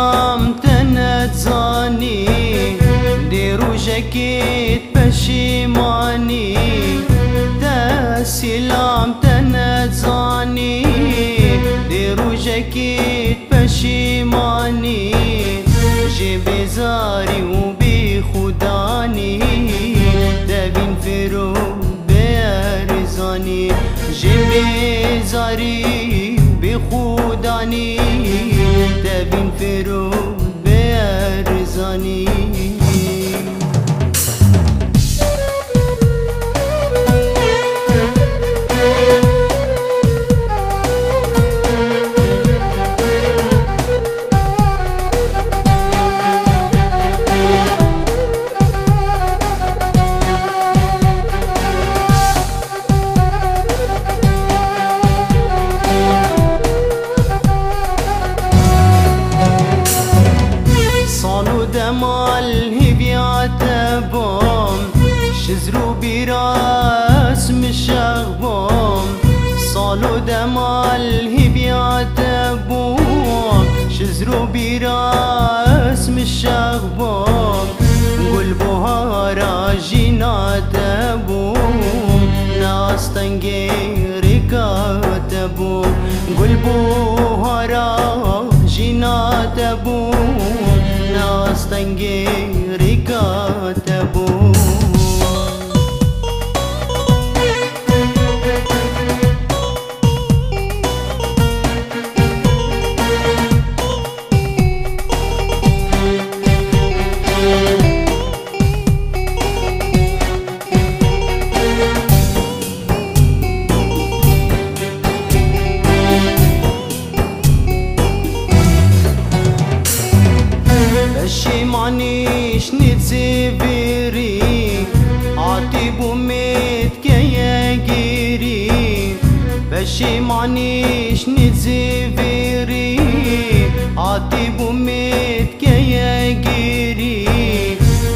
سلام تنتزاني ديرو جاكيت بشيماني تا سلام تنتزاني ديرو جاكيت بشيماني جيبي زاري وبخداني دابين فرو بارزاني جيبي زاري بخداني دابين فرو بارزاني دمال هبيات بوم شزرو براس مشغبوم صالو دمال هبيات بوم شزرو براس مشغبوم قل بوهارا جينات بوم ناس تنجير كاتبوم قل بوهارا جينات بوم ناس تنجير كاتبوم بشيمانيش نتزبري عاتب وميت كيا جيري بشيمانيش نتزبري عاتب وميت كيا جيري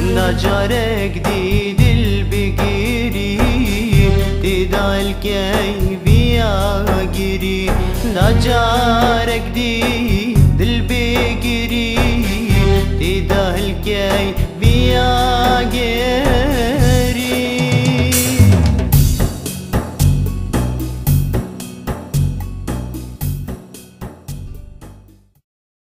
نجارك دي دل بجيري تدا الكي بيا جيري نجارك دي دل